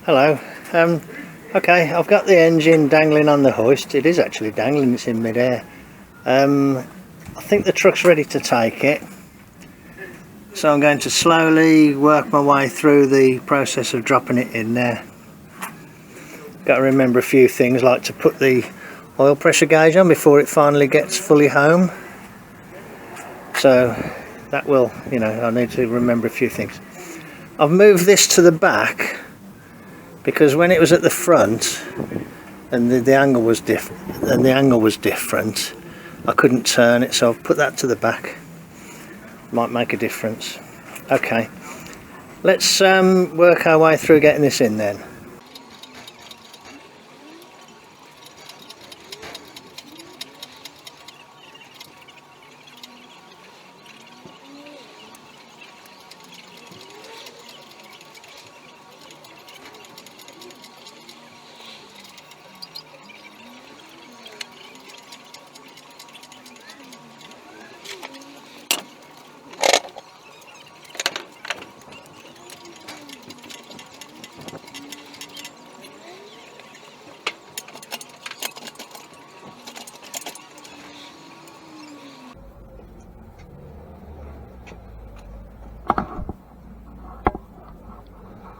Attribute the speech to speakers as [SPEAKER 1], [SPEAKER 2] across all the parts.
[SPEAKER 1] Hello. Okay, I've got the engine dangling on the hoist. It is actually dangling, it's in mid-air. I think the truck's ready to take it. So I'm going to slowly work my way through the process of dropping it in there. Got to remember a few things, like to put the oil pressure gauge on before it finally gets fully home. So that will, you know, I need to remember a few things. I've moved this to the back because when it was at the front and the angle was different, I couldn't turn it, so I've put that to the back. Might make a difference. Okay, let's work our way through getting this in then.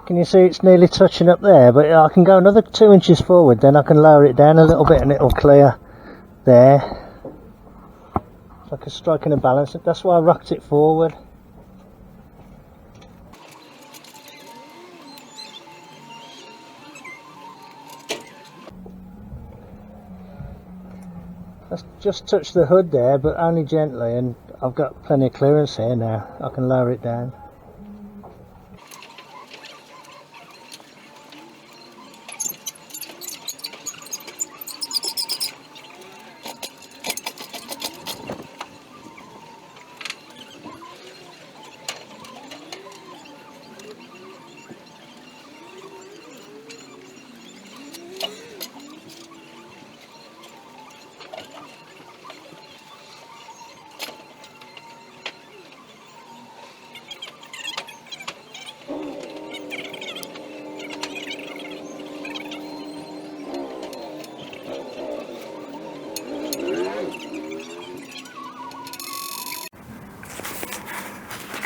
[SPEAKER 1] Can you see it's nearly touching up there, but I can go another 2 inches forward, then I can lower it down a little bit and it'll clear there. It's like a striking a balance. That's why I rocked it forward. Let's just touch the hood there, but only gently, and I've got plenty of clearance here now. I can lower it down.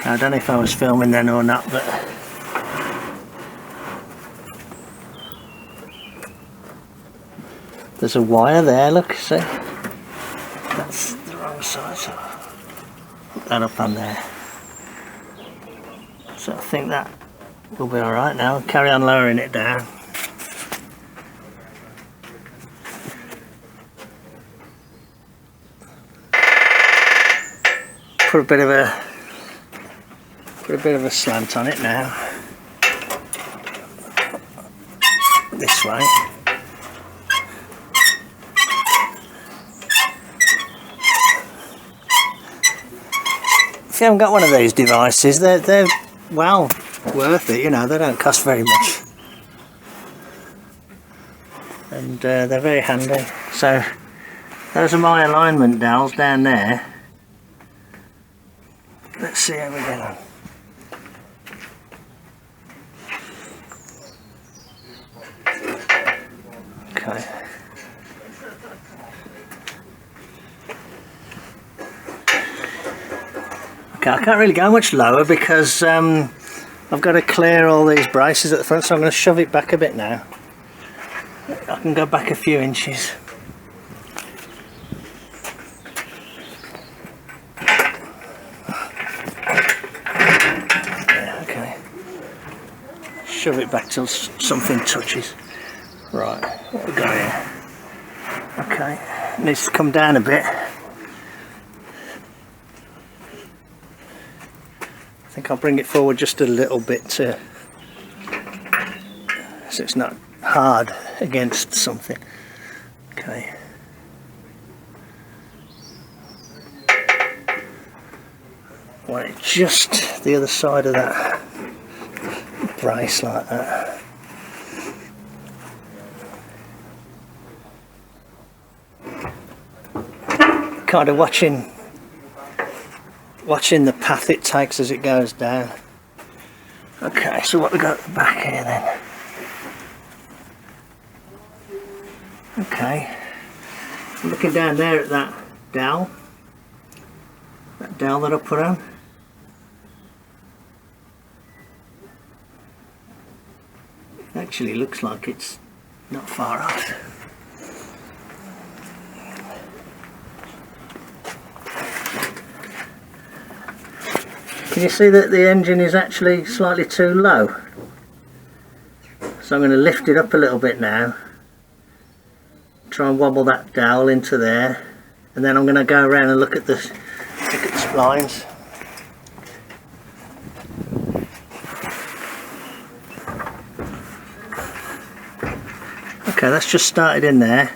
[SPEAKER 1] I don't know if I was filming then or not, but there's a wire there, look, see? That's the wrong side, so put that up on there. So I think that will be alright now. I'll carry on lowering it down. Put a bit of a slant on it now. This way. If you haven't got one of these devices, they're well worth it, you know, they don't cost very much. And they're very handy. So those are my alignment dowels down there. Let's see how we get on. Okay. Okay, I can't really go much lower because I've got to clear all these braces at the front, so I'm going to shove it back a bit now. I can go back a few inches. Yeah, okay. Shove it back till something touches. Right, what we got here? Okay, it needs to come down a bit. I think I'll bring it forward just a little bit so it's not hard against something. Okay. Want it just the other side of that brace like that. Kind of watching the path it takes as it goes down. Okay, so what we got at the back here then? Okay, I'm looking down there at that dowel that I put on. It actually looks like it's not far off. Can you see that the engine is actually slightly too low? So I'm going to lift it up a little bit now. Try and wobble that dowel into there, and then I'm going to go around and look at the splines. Okay, that's just started in there.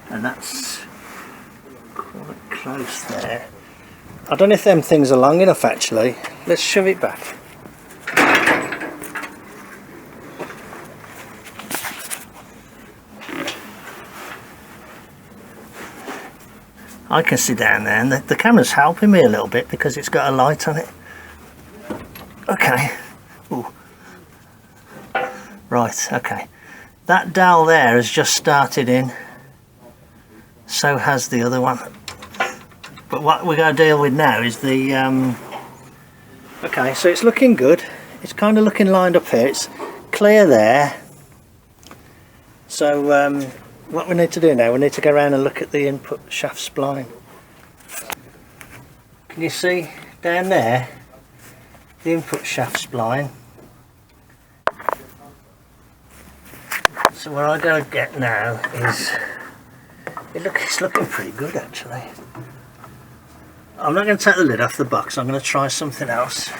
[SPEAKER 1] And that's quite close there. I don't know if them things are long enough actually. Let's shove it back. I can see down there, and the camera's helping me a little bit because it's got a light on it. Okay. Ooh. Right, okay. That dowel there has just started in. So has the other one. But what we're going to deal with now is the... okay, so it's looking good. It's kind of looking lined up here. It's clear there. So what we need to do now, we need to go around and look at the input shaft spline. Can you see down there the input shaft spline? So what I'm going to get now is, it's looking pretty good actually. I'm not going to take the lid off the box, I'm going to try something else.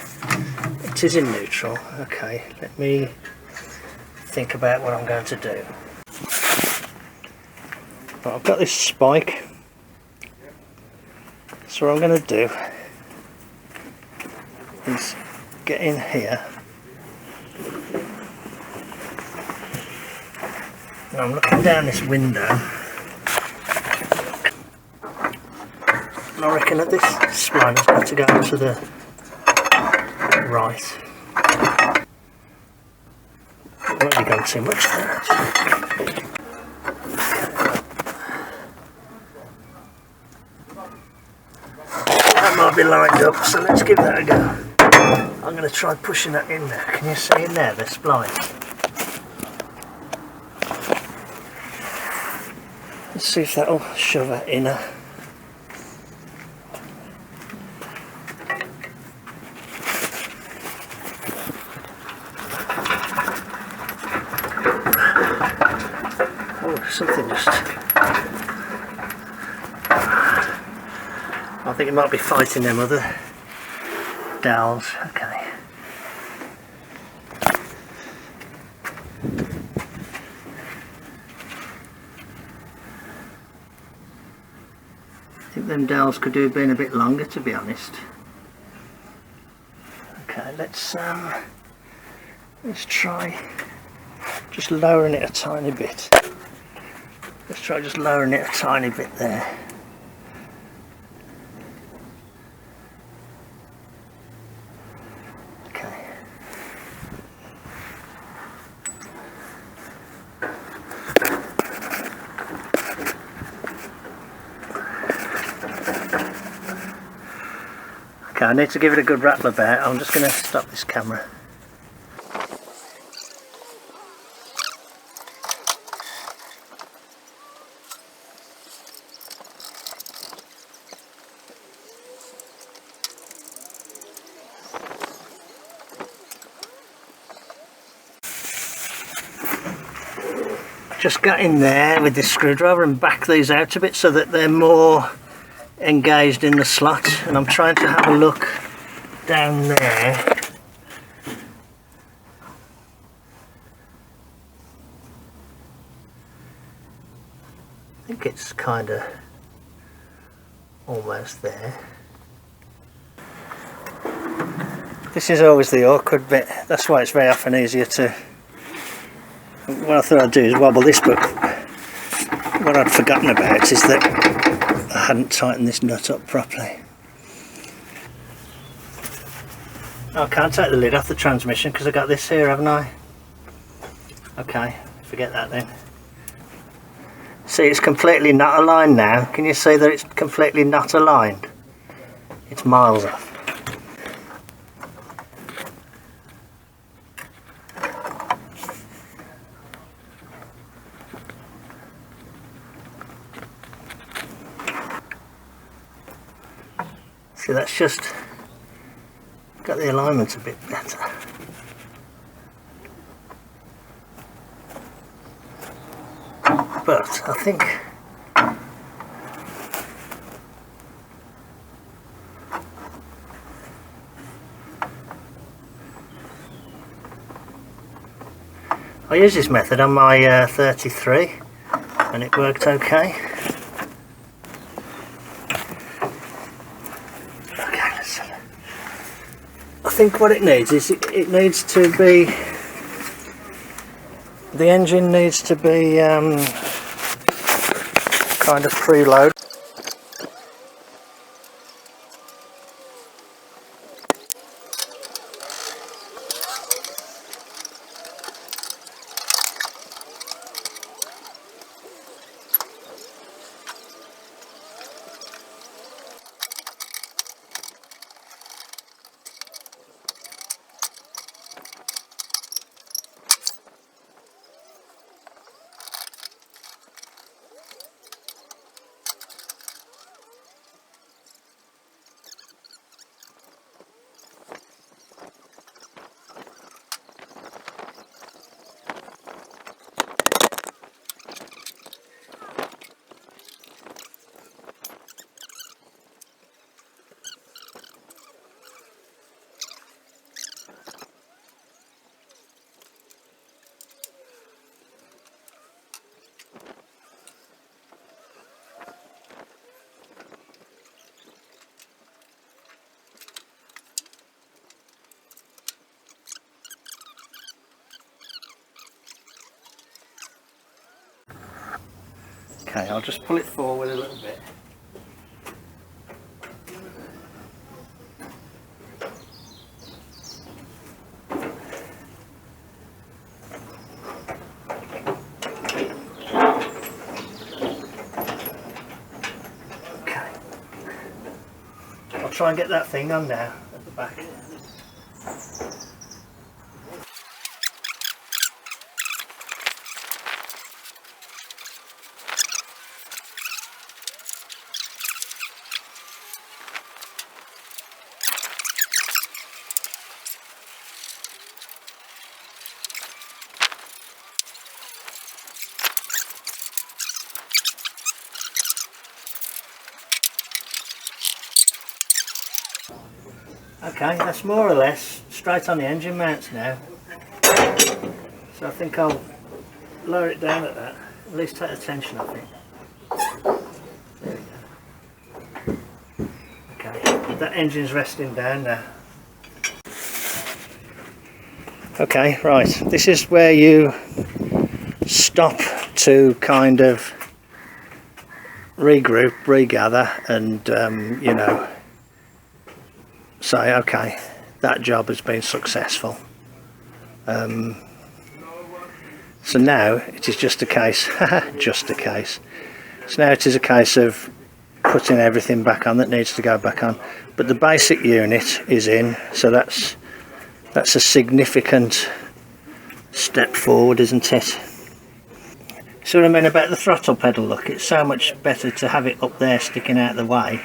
[SPEAKER 1] It is in neutral. Okay, let me think about what I'm going to do. Right, I've got this spike, so what I'm going to do is get in here, and I'm looking down this window, and I reckon that this spline has got to go to the right. It won't be going too much there actually. That might be lined up, so let's give that a go. I'm going to try pushing that in there. Can you see in there the spline? Let's see if that'll shove it inner. Oh, something just... I think it might be fighting them other dowels. Okay. I think them dowels could do with being a bit longer, to be honest. Okay, let's try just lowering it a tiny bit. Let's try just lowering it a tiny bit there. Okay, I need to give it a good rattle about. I'm just going to stop this camera. Just got in there with this screwdriver and back these out a bit so that they're more engaged in the slot, and I'm trying to have a look down there. I think it's kind of almost there. This is always the awkward bit, that's why it's very often easier to... What I thought I'd do is wobble this, but what I'd forgotten about is that hadn't tightened this nut up properly. I can't take the lid off the transmission because I got this here, haven't I? Okay, forget that then. See, it's completely not aligned now. Can you see that it's completely not aligned? It's miles off. See, that's just got the alignment a bit better. But I think I used this method on my 33 and it worked okay. Okay, let's see. I think what it needs is it needs to be, the engine needs to be kind of preload. Okay, I'll just pull it forward a little bit. Okay. I'll try and get that thing on now at the back. Okay, that's more or less straight on the engine mounts now. So I think I'll lower it down at that, at least take the tension off it. There we go. Okay, that engine's resting down now. Okay, right, this is where you stop to kind of regroup, regather and you know, say okay, that job has been successful. So now it is just a case just a case, so now it is a case of putting everything back on that needs to go back on, but the basic unit is in, so that's a significant step forward, isn't it? See what I mean about the throttle pedal? Look, it's so much better to have it up there sticking out the way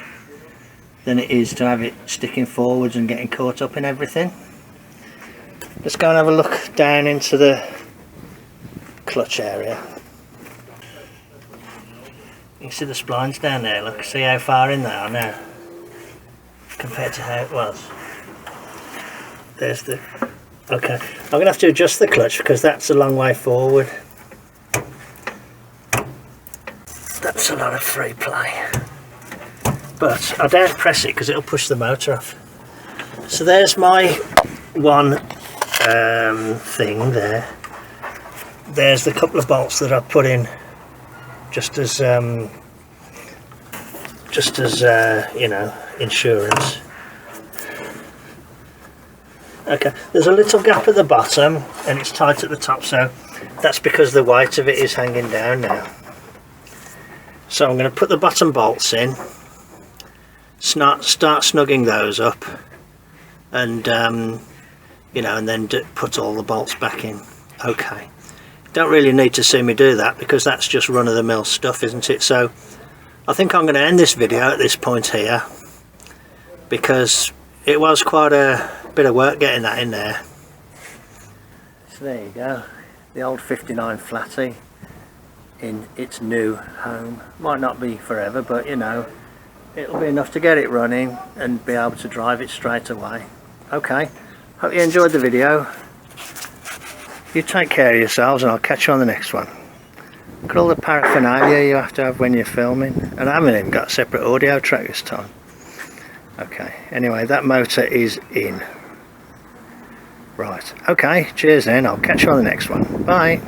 [SPEAKER 1] than it is to have it sticking forwards and getting caught up in everything. Let's go and have a look down into the clutch area. You can see the splines down there, look, see how far in they are now compared to how it was. There's the, okay, I'm going to have to adjust the clutch because that's a long way forward. That's a lot of free play. But I don't press it because it'll push the motor off. So there's my one thing there. There's the couple of bolts that I've put in just as just as you know, insurance. Okay, there's a little gap at the bottom and it's tight at the top, so that's because the weight of it is hanging down now. So I'm going to put the bottom bolts in, start snugging those up, and you know, and then put all the bolts back in. Okay, don't really need to see me do that because that's just run-of-the-mill stuff, isn't it? So I think I'm going to end this video at this point here, because it was quite a bit of work getting that in there. So there you go, the old 59 Flatty in its new home. Might not be forever, but you know, it'll be enough to get it running and be able to drive it straight away. Okay, hope you enjoyed the video. You take care of yourselves and I'll catch you on the next one. Look at all the paraphernalia you have to have when you're filming, and I haven't even got a separate audio track this time. Okay, anyway, that motor is in. Right, okay, cheers then, I'll catch you on the next one. Bye.